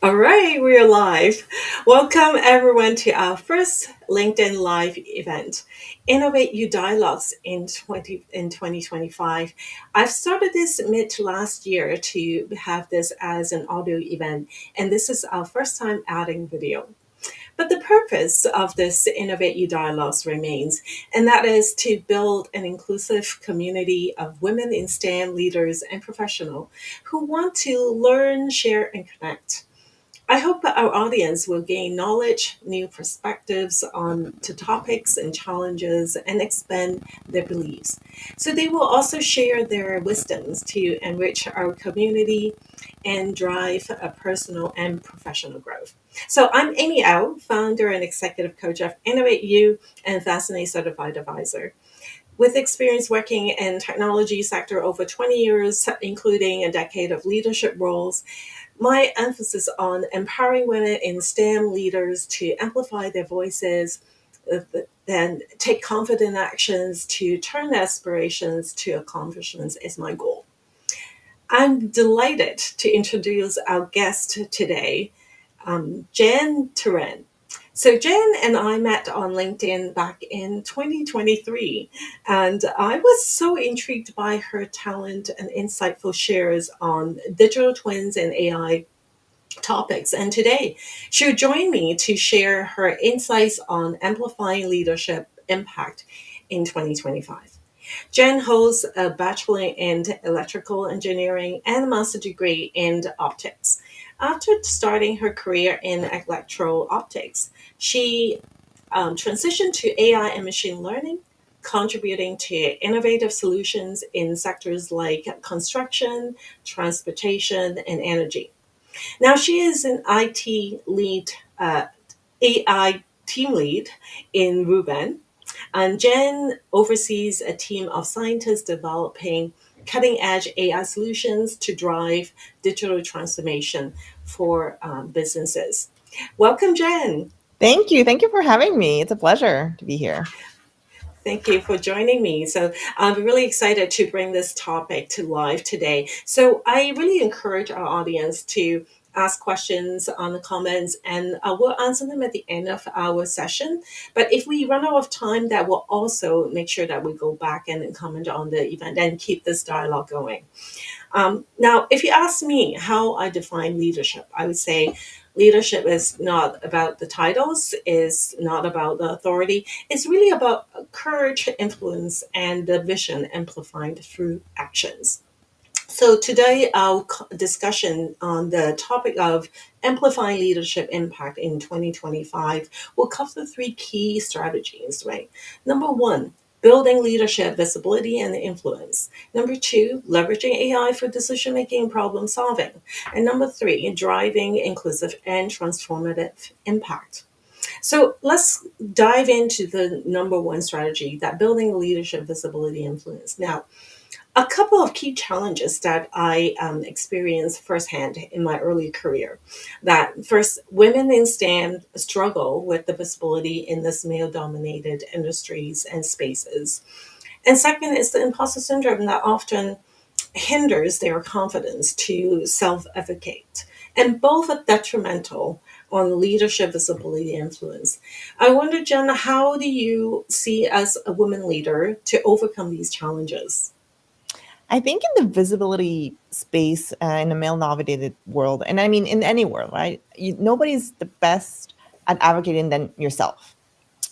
All right, we're live. Welcome everyone to our first LinkedIn Live event, Innovate You Dialogues in 2025. I've started this mid last year to have this as an audio event, and this is our first time adding video. But the purpose of this Innovate You Dialogues remains, and that is to build an inclusive community of women in STEM leaders and professionals who want to learn, share, and connect. I hope that our audience will gain knowledge, new perspectives on to topics and challenges, and expand their beliefs. So they will also share their wisdoms to enrich our community and drive a personal and professional growth. So I'm Amy Au, founder and executive coach of Innovate You and Fascinate Certified Advisor. With experience working in technology sector over 20 years, including a decade of leadership roles, my emphasis on empowering women in STEM leaders to amplify their voices, then take confident actions to turn their aspirations to accomplishments is my goal. I'm delighted to introduce our guest today, Jen Turan. So Jen and I met on LinkedIn back in 2023, and I was so intrigued by her talent and insightful shares on digital twins and AI topics. And today, she'll join me to share her insights on amplifying leadership impact in 2025. Jen holds a bachelor in electrical engineering and a master's degree in optics. After starting her career in electro optics, she transitioned to AI and machine learning, contributing to innovative solutions in sectors like construction, transportation, and energy. Now she is an IT lead, AI team lead in Ruben, and Jen oversees a team of scientists developing cutting edge AI solutions to drive digital transformation for businesses. Welcome, Jen. Thank you. Thank you for having me. It's a pleasure to be here. Thank you for joining me. So I'm really excited to bring this topic to life today. So I really encourage our audience to ask questions on the comments, and we'll answer them at the end of our session. But if we run out of time, that will also make sure that we go back and comment on the event and keep this dialogue going. Now, if you ask me how I define leadership, I would say leadership is not about the titles, is not about the authority. It's really about courage, influence, and the vision amplified through actions. So today, our discussion on the topic of amplifying leadership impact in 2025 will cover three key strategies, right? Number one, building leadership visibility and influence. Number two, leveraging AI for decision making and problem solving. And number three, driving inclusive and transformative impact. So let's dive into the number one strategy, that building leadership visibility influence. Now, a couple of key challenges that I experienced firsthand in my early career. That first, women in STEM struggle with the visibility in this male dominated industries and spaces. And second is the imposter syndrome that often hinders their confidence to self advocate. And both are detrimental on leadership visibility influence. I wonder, Jen, how do you see as a woman leader to overcome these challenges? I think in the visibility space in the male nominated world, and I mean in any world, right? Nobody's the best at advocating than yourself.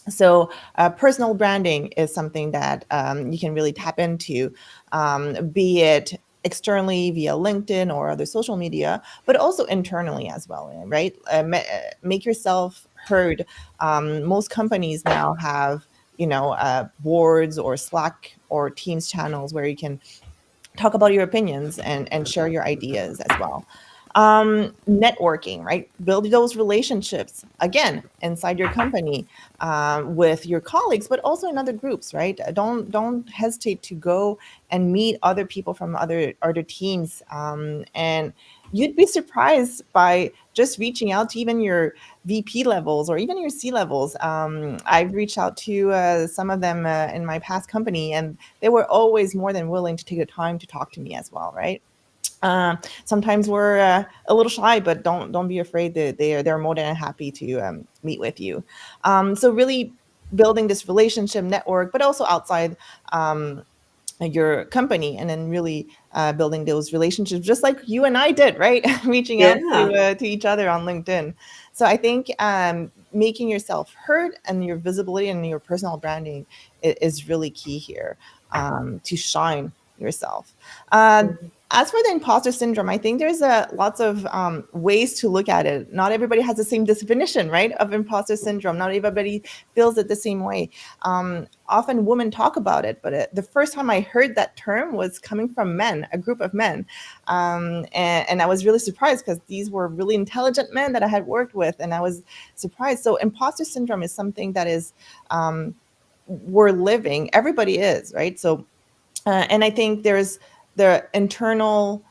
So, personal branding is something that you can really tap into, be it externally via LinkedIn or other social media, but also internally as well, right? Make yourself heard. Most companies now have, boards or Slack or Teams channels where you can talk about your opinions and share your ideas as well. Networking, right? Build those relationships again inside your company, with your colleagues, but also in other groups, right? Don't hesitate to go and meet other people from other teams, and you'd be surprised by just reaching out to even your VP levels or even your C levels. I've reached out to some of them in my past company, and they were always more than willing to take the time to talk to me as well, right? Sometimes we're a little shy, but don't be afraid that they're more than happy to meet with you. So really building this relationship network, but also outside um, your company, and then really building those relationships just like you and I did, right? Reaching out Yeah. to each other on LinkedIn. So I think making yourself heard and your visibility and your personal branding is really key here, to shine yourself. As for the imposter syndrome, I think there's lots of ways to look at it. Not everybody has the same definition, right, of imposter syndrome. Not everybody feels it the same way. Often women talk about it, but the first time I heard that term was coming from men, a group of men. And I was really surprised because these were really intelligent men that I had worked with, and I was surprised. So imposter syndrome is something that is, we're living, everybody is, right? So and I think there's the internal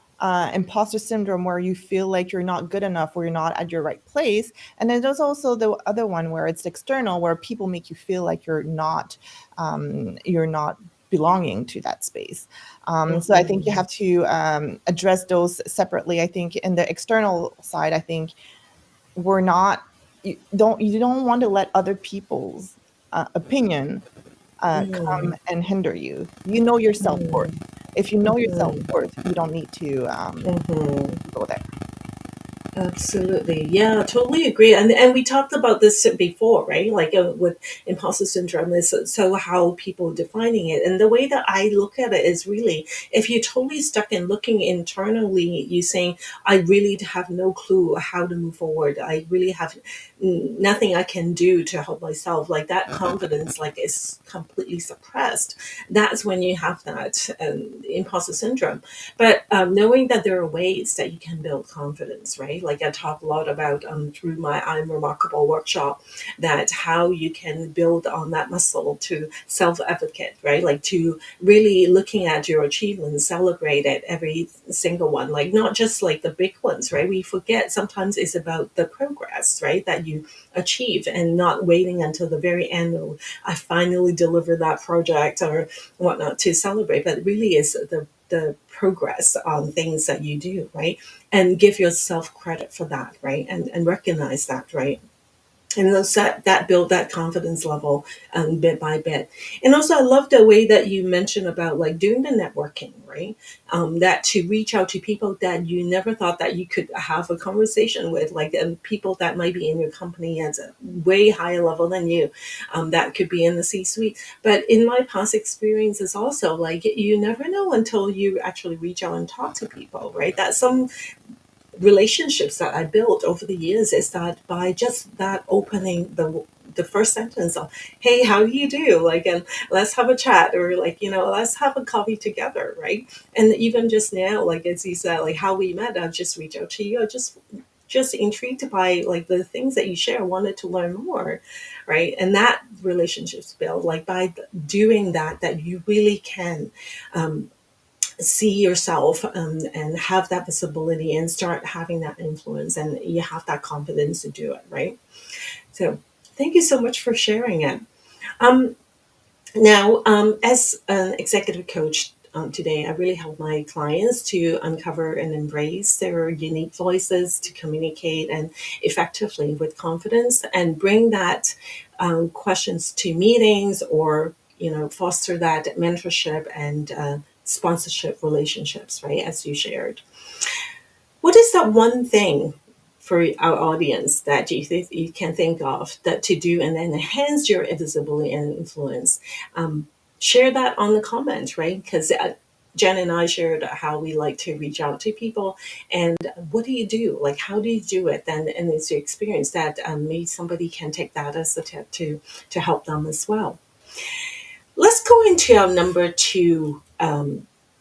imposter syndrome where you feel like you're not good enough or you're not at your right place. And then there's also the other one where it's external, where people make you feel like you're not belonging to that space. So I think you Mhm. have to address those separately. I think in the external side, I think we're not, you don't want to let other people's opinion come Mhm. and hinder you. You know your self worth. Mhm. If you know your self Mhm. worth, you don't need to Mhm. go there. Absolutely. Yeah, totally agree. And we talked about this before, right? Like with imposter syndrome is so how people defining it. And the way that I look at it is really if you're totally stuck in looking internally, you saying, I really have no clue how to move forward. I really have nothing I can do to help myself. Like that confidence like is completely suppressed. That's when you have that imposter syndrome. But knowing that there are ways that you can build confidence, right? Like I talk a lot about through my I'm Remarkable workshop, that how you can build on that muscle to self advocate, right? Like to really looking at your achievements, celebrate it, every single one, like not just like the big ones, right? We forget sometimes it's about the progress, right? That you achieve and not waiting until the very end. Oh, I finally delivered that project or whatnot to celebrate, but it really is the progress on things that you do, right? And give yourself credit for that, right? And recognize that, right? And those that build that confidence level bit by bit. And also I love the way that you mentioned about like doing the networking, right? That to reach out to people that you never thought that you could have a conversation with, like people that might be in your company at a way higher level than you, that could be in the C-suite. But in my past experiences also, like you never know until you actually reach out and talk to people, right? That some relationships that I built over the years is that by just that opening the first sentence of hey, how do you do, like, and let's have a chat, or like, let's have a coffee together, right? And even just now, like as you said, like how we met, I've just reached out to you, I just intrigued by like the things that you share, wanted to learn more, right? And that relationships build like by doing that you really can um, see yourself and have that visibility and start having that influence, and you have that confidence to do it, right? So thank you so much for sharing it. um, Now, as an executive coach today, I really help my clients to uncover and embrace their unique voices, to communicate and effectively with confidence, and bring that questions to meetings, or foster that mentorship and sponsorship relationships, right? As you shared, what is that one thing for our audience that you think you can think of that to do and then enhance your visibility and influence? Share that on the comment, right? Because Jen and I shared how we like to reach out to people, and what do you do? Like, how do you do it? Then, and it's your experience that maybe somebody can take that as a tip to help them as well. Let's go into our number two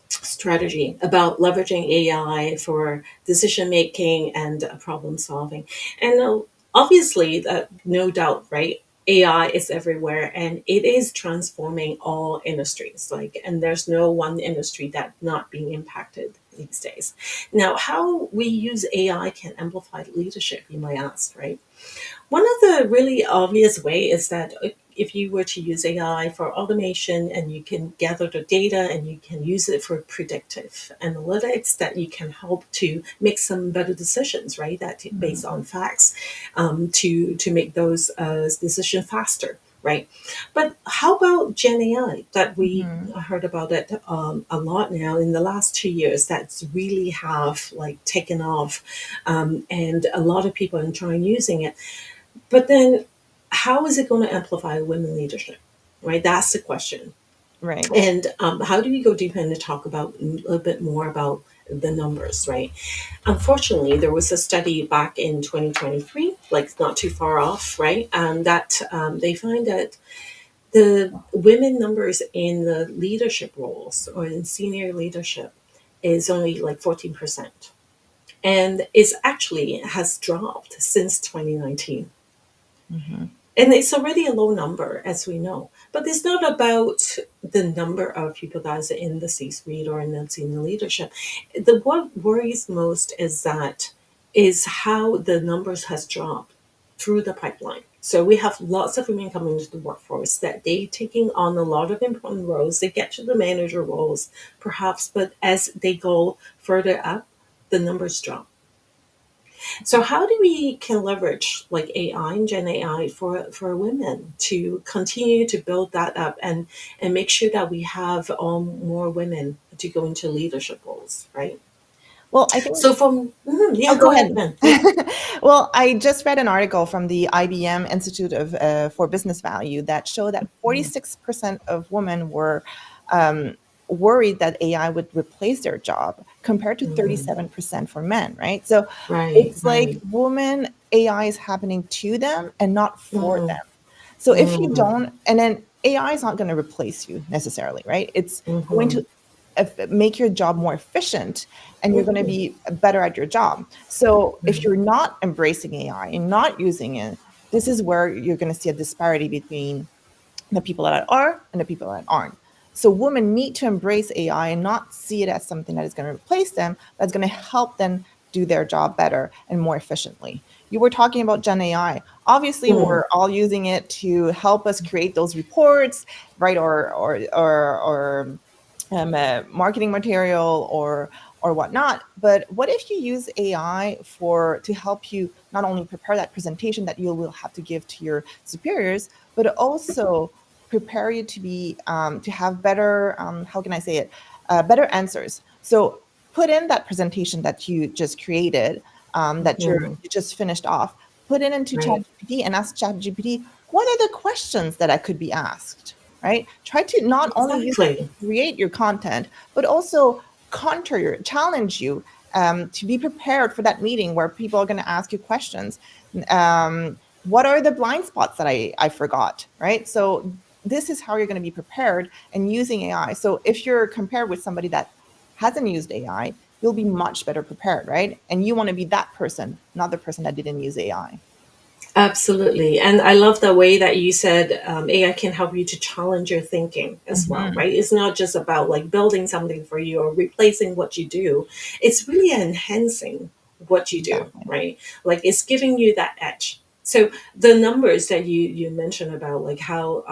strategy about leveraging AI for decision making and problem solving. And obviously, no doubt, right? AI is everywhere and it is transforming all industries. Like, and there's no one industry that not being impacted these days. Now, how we use AI can amplify leadership, you might ask, right? One of the really obvious way is that if you were to use AI for automation and you can gather the data and you can use it for predictive analytics, that you can help to make some better decisions, right? That based Mhm. on facts, to make those decisions faster, right? But how about Gen AI that we Mhm. heard about it a lot now in the last 2 years? That's really have like taken off, and a lot of people are enjoying using it. But then, how is it going to amplify women leadership? Right, that's the question. Right. And how do we go deeper and talk about a little bit more about the numbers? Right. Unfortunately, there was a study back in 2023, like not too far off, right? That they find that the women numbers in the leadership roles or in senior leadership is only like 14%. And it's actually has dropped since 2019. Mhm. And it's already a low number, as we know. But it's not about the number of people that is in the C-suite or in the senior leadership. What worries most is how the numbers has dropped through the pipeline. So we have lots of women coming into the workforce that they taking on a lot of important roles. They get to the manager roles, perhaps, but as they go further up, the numbers drop. So how do we can leverage like AI and Gen AI for women to continue to build that up and make sure that we have more women to go into leadership roles, right? Well, I think. So yeah, Oh, go go ahead, ahead. Ben. Yeah. Well, I just read an article from the IBM Institute of for Business Value that showed that 46% of women were um, worried that AI would replace their job, compared to Mm, 37% for men. Right. So right, it's like right. women AI is happening to them and not for Mm, them. So if you mm, don't, and then AI is not going to replace you necessarily, right? It's going mm-hmm, to make your job more efficient, and you're going to mm-hmm, be better at your job. So if mm, you're not embracing AI and not using it, this is where you're going to see a disparity between the people that are and the people that aren't. So women need to embrace AI and not see it as something that is going to replace them, that's going to help them do their job better and more efficiently. You were talking about Gen AI. Obviously, mm. we're all using it to help us create those reports, right? Or marketing material or whatnot. But what if you use AI for to help you not only prepare that presentation that you will have to give to your superiors, but also prepare you to be to have better how can I say it better answers. So put in that presentation that you just created, that Mm-hmm. you just finished off. Put it into Right. ChatGPT and ask ChatGPT, what are the questions that I could be asked? Right? Try to not only use it Exactly. to create your content, but also counter your challenge you to be prepared for that meeting where people are going to ask you questions. What are the blind spots that I forgot, right? So this is how you're going to be prepared and using AI. So if you're compared with somebody that hasn't used AI, you'll be much better prepared, right? And you want to be that person, not the person that didn't use AI. Absolutely. And I love the way that you said AI can help you to challenge your thinking as well, Hmm. right? It's not just about like building something for you or replacing what you do, it's really enhancing what you do, Exactly. right? Like it's giving you that edge. So the numbers that you mentioned about like how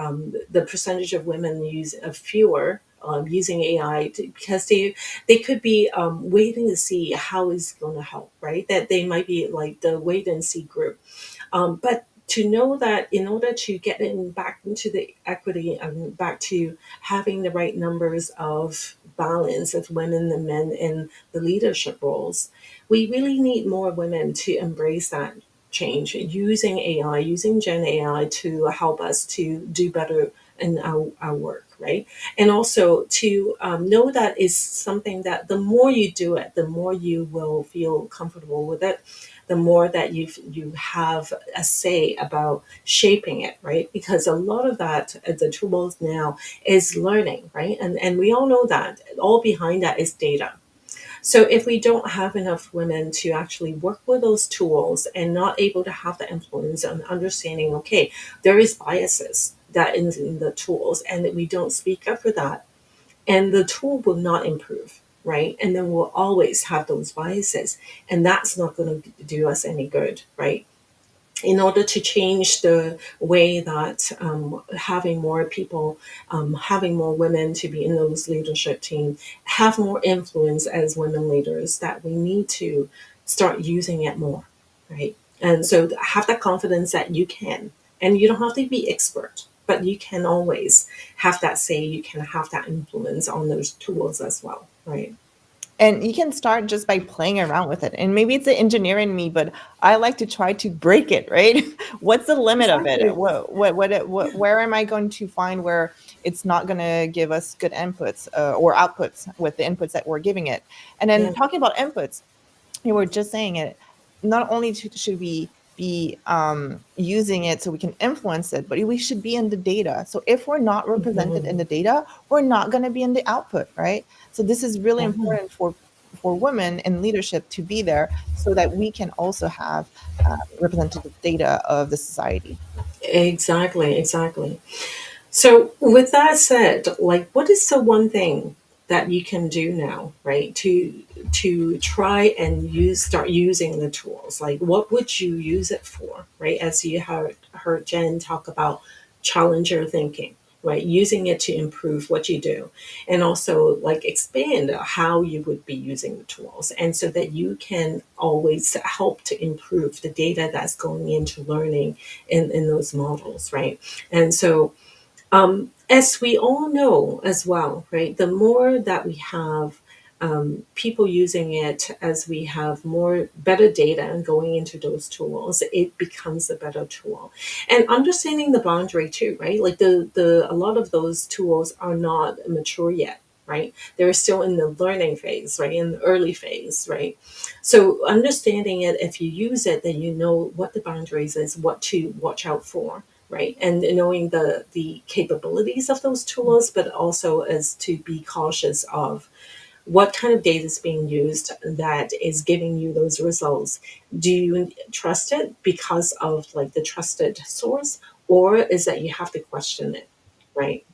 the percentage of women use fewer using AI because they could be waiting to see how it's going to help, right? That they might be like the wait and see group, but to know that in order to get in back into the equity and back to having the right numbers of balance of women and men in the leadership roles, we really need more women to embrace that change using AI, using Gen AI to help us to do better in our work, right? And also to know that is something that the more you do it, the more you will feel comfortable with it, the more that you have a say about shaping it, right? Because a lot of that the tools now is learning, right? And we all know that all behind that is data. So if we don't have enough women to actually work with those tools and not able to have the influence and understanding, okay, there is biases that in the tools and that we don't speak up for that, and the tool will not improve, right? And then we'll always have those biases, and that's not going to do us any good, right? in order to change the way that having more people, having more women to be in those leadership teams, have more influence as women leaders, that we need to start using it more, right? And so have that confidence that you can, and you don't have to be expert, but you can always have that say, you can have that influence on those tools as well, right? And you can start just by playing around with it. And maybe it's the engineer in me, but I like to try to break it, right? What's the limit of it? Exactly. Where am I going to find where it's not going to give us good inputs or outputs with the inputs that we're giving it? And then Yeah. talking about inputs, you were just saying it, not only should we be using it so we can influence it, but we should be in the data. So if we're not represented in Mhm. the data, we're not going to be in the output, right? So this is really Yeah. important for women in leadership to be there so that we can also have representative data of the society. Exactly, exactly. So, with that said, like, what is the one thing that you can do now, right, to try and start using the tools? Like, what would you use it for, right? As you heard Jen talk about challenger thinking, right? Using it to improve what you do, and also like expand how you would be using the tools, and so that you can always help to improve the data that's going into learning in those models, right? And so as we all know as well, right, the more that we have people using it, as we have more better data and going into those tools, it becomes a better tool. And understanding the boundary too, right? Like a lot of those tools are not mature yet, right? They're still in the learning phase, right? In the early phase, right? So understanding it, if you use it, then you know what the boundaries is, what to watch out for, right? And knowing the capabilities of those tools, but also as to be cautious of what kind of data is being used that is giving you those results. Do you trust it because of like the trusted source, or is that you have to question it, right?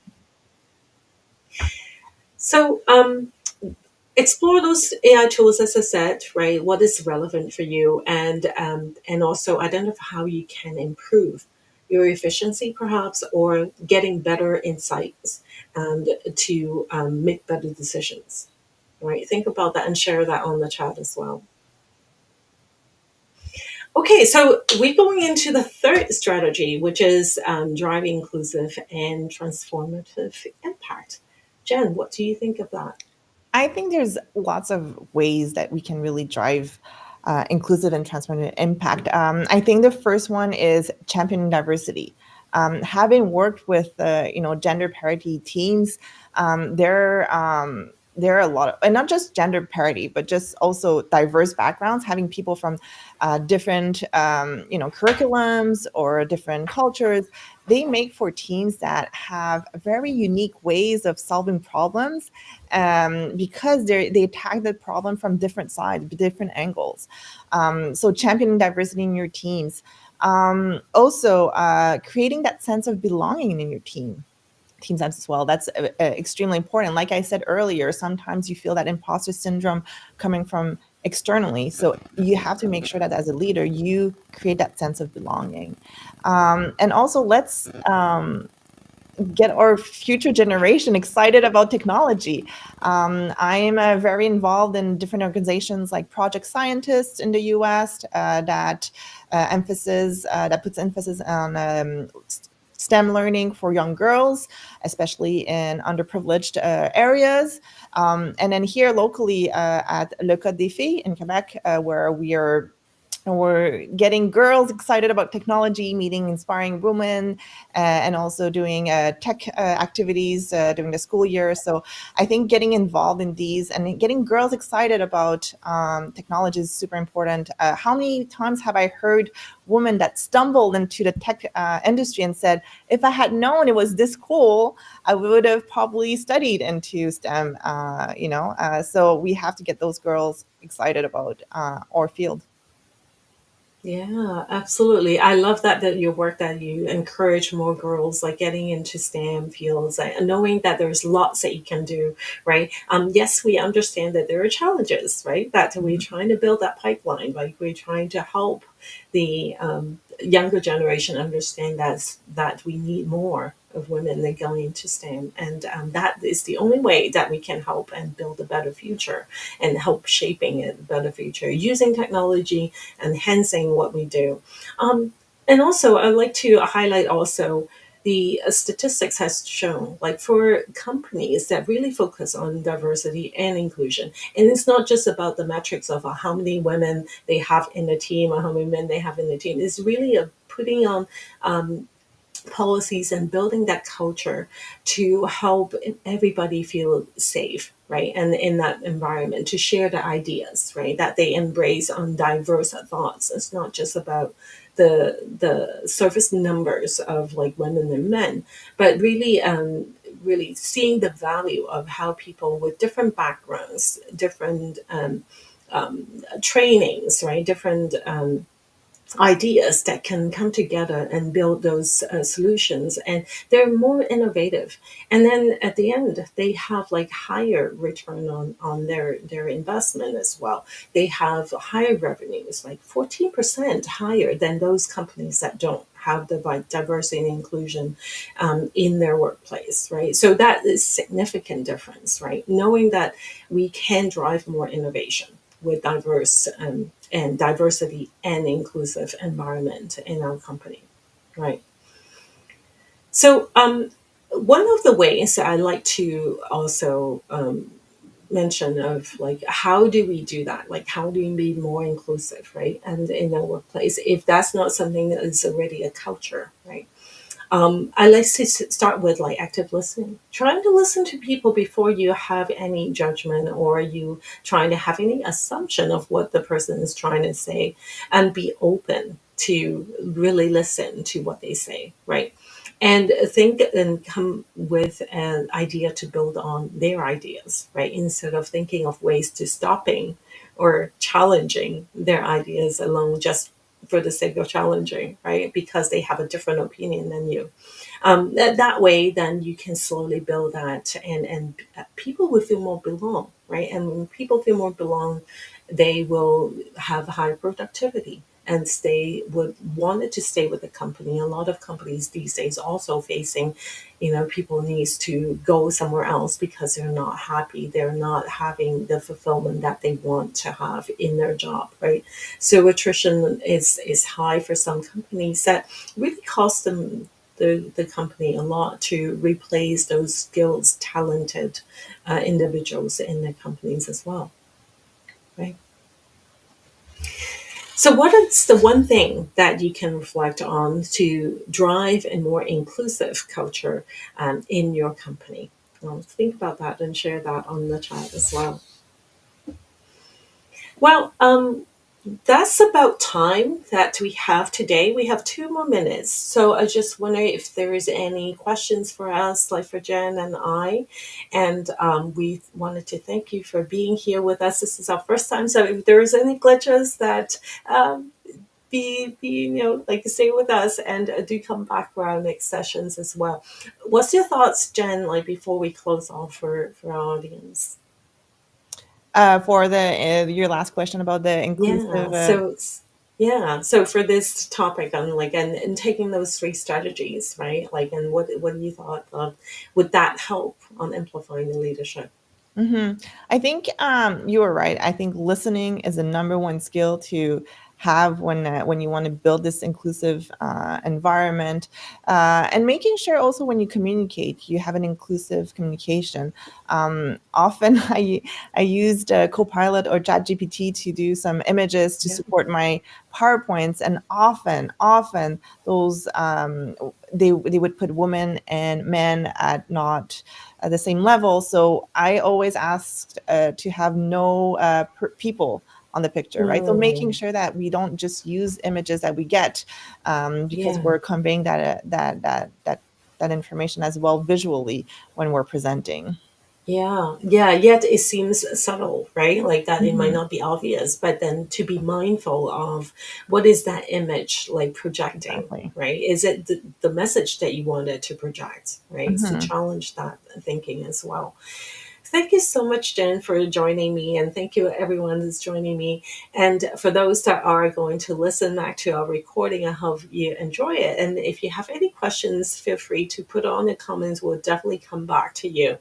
So explore those AI tools, as I said, right? What is relevant for you, and also identify how you can improve your efficiency, perhaps, or getting better insights and to make better decisions. Right? Think about that and share that on the chat as well. Okay, so we're going into the third strategy, which is driving inclusive and transformative impact. Jen, what do you think of that? I think there's lots of ways that we can really drive inclusive and transformative impact. I think the first one is championing diversity. Having worked with gender parity teams, there are a lot of, and not just gender parity, but just also diverse backgrounds. Having people from different curriculums or different cultures, they make for teams that have very unique ways of solving problems because they attack the problem from different sides, different angles. So championing diversity in your teams. Also, creating that sense of belonging in your team sense as well. That's extremely important. Like I said earlier, sometimes you feel that imposter syndrome coming from externally. So you have to make sure that as a leader, you create that sense of belonging. And also, let's get our future generation excited about technology. I'm very involved in different organizations like Project Scientists in the U.S. That puts emphasis on STEM learning for young girls, especially in underprivileged areas. And then here locally at Le Code des Filles in Quebec, where we're getting girls excited about technology, meeting inspiring women, and also doing tech activities during the school year. So I think getting involved in these and getting girls excited about technology is super important. How many times have I heard women that stumbled into the tech industry and said, if I had known it was this cool, I would have probably studied into STEM, so we have to get those girls excited about our field. Yeah, absolutely. I love that your work that you encourage more girls like getting into STEM fields, like, knowing that there's lots that you can do, right? Yes, we understand that there are challenges, right? That we're Mhm. trying to build that pipeline, like we're trying to help the younger generation understand that we need more of women that go into STEM, and that is the only way that we can help and build a better future and help shaping a better future using technology, enhancing what we do. Um, and also, I'd like to highlight also the statistics has shown, like for companies that really focus on diversity and inclusion, and it's not just about the metrics of how many women they have in the team or how many men they have in the team. It's really a putting on um, policies and building that culture to help everybody feel safe, right? And in that environment to share the ideas, right? That they embrace on diverse thoughts. It's not just about the surface numbers of like women and men, but really really seeing the value of how people with different backgrounds, different trainings, right? Different ideas that can come together and build those solutions, and they're more innovative, and then at the end they have like higher return on their investment as well. They have higher revenues, like 14% higher than those companies that don't have the diversity and inclusion in their workplace, right? So that is significant difference, right? Knowing that we can drive more innovation with diverse and diversity and inclusive environment in our company, right? So one of the ways that I like to also mention of like how do we do that, like how do we be more inclusive, right? And in our workplace, if that's not something that is already a culture, right? I like to start with like active listening, trying to listen to people before you have any judgment or you trying to have any assumption of what the person is trying to say, and be open to really listen to what they say, right? And think and come with an idea to build on their ideas, right? Instead of thinking of ways to stopping or challenging their ideas alone just for the sake of challenging, right? Because they have a different opinion than you. That way, then you can slowly build that, and people will feel more belong, right? And when people feel more belong, they will have higher productivity and stay would wanted to stay with the company. A lot of companies these days also facing, people needs to go somewhere else because they're not happy. They're not having the fulfillment that they want to have in their job, right? So attrition is high for some companies that really cost them the company a lot to replace those skills, talented individuals in their companies as well, right? So, what is the one thing that you can reflect on to drive a more inclusive culture in your company? Well, think about that and share that on the chat as well. Well, that's about time that we have today. We have 2 more minutes. So I just wonder if there is any questions for us, like for Jen and I. And we wanted to thank you for being here with us. This is our first time. So if there is any glitches that like stay with us and do come back for our next sessions as well. What's your thoughts, Jen, like before we close off for our audience? For the your last question about the Yeah. inclusive, So for this topic on like and taking those three strategies, right? Like, and what you thought of, would that help on amplifying the leadership? I think you are right. I think listening is the number one skill to have when you want to build this inclusive environment, and making sure also when you communicate, you have an inclusive communication. Often, I used Copilot or ChatGPT to do some images to Yeah. support my PowerPoints, and often those they would put women and men at not at the same level. So I always asked to have no people on the picture, right? So making Mm, sure that we don't just use images that we get, because yeah. we're conveying that information as well visually when we're presenting. Yeah, yeah, yet it seems subtle, right? Like that it might Mhm. not be obvious, but then to be mindful of what is that image like projecting, Exactly. right? Is it the message that you wanted to project, right? It's to Mhm. challenge that thinking as well. Thank you so much, Jen, for joining me, and thank you everyone that's joining me. And for those that are going to listen back to our recording, I hope you enjoy it. And if you have any questions, feel free to put on the comments. We'll definitely come back to you.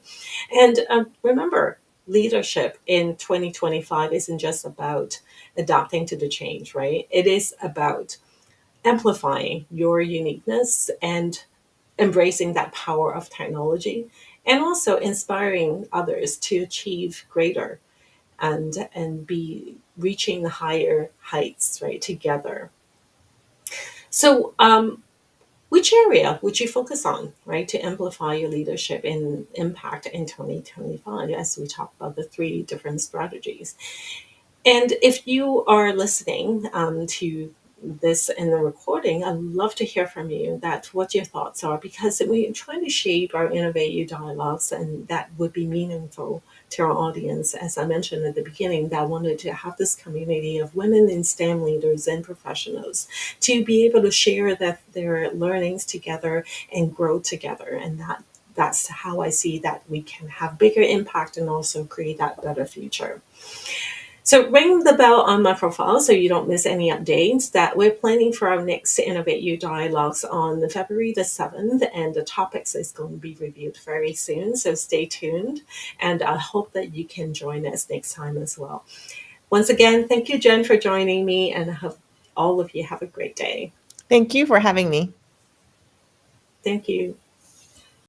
And remember, leadership in 2025 isn't just about adapting to the change, right? It is about amplifying your uniqueness and embracing that power of technology, and also inspiring others to achieve greater and be reaching the higher heights, right, together. So which area would you focus on, right, to amplify your leadership and impact in 2025, as we talk about the three different strategies? And if you are listening to this in the recording, I'd love to hear from you that what your thoughts are, because we're trying to shape our Innovate You dialogues, and that would be meaningful to our audience. As I mentioned at the beginning, that I wanted to have this community of women in STEM leaders and professionals to be able to share that their learnings together and grow together. And that's how I see that we can have bigger impact and also create that better future. So ring the bell on my profile so you don't miss any updates that we're planning for our next Innovate You Dialogues on February the 7th, and the topics is going to be reviewed very soon. So stay tuned, and I hope that you can join us next time as well. Once again, thank you, Jen, for joining me, and I hope all of you have a great day. Thank you for having me. Thank you.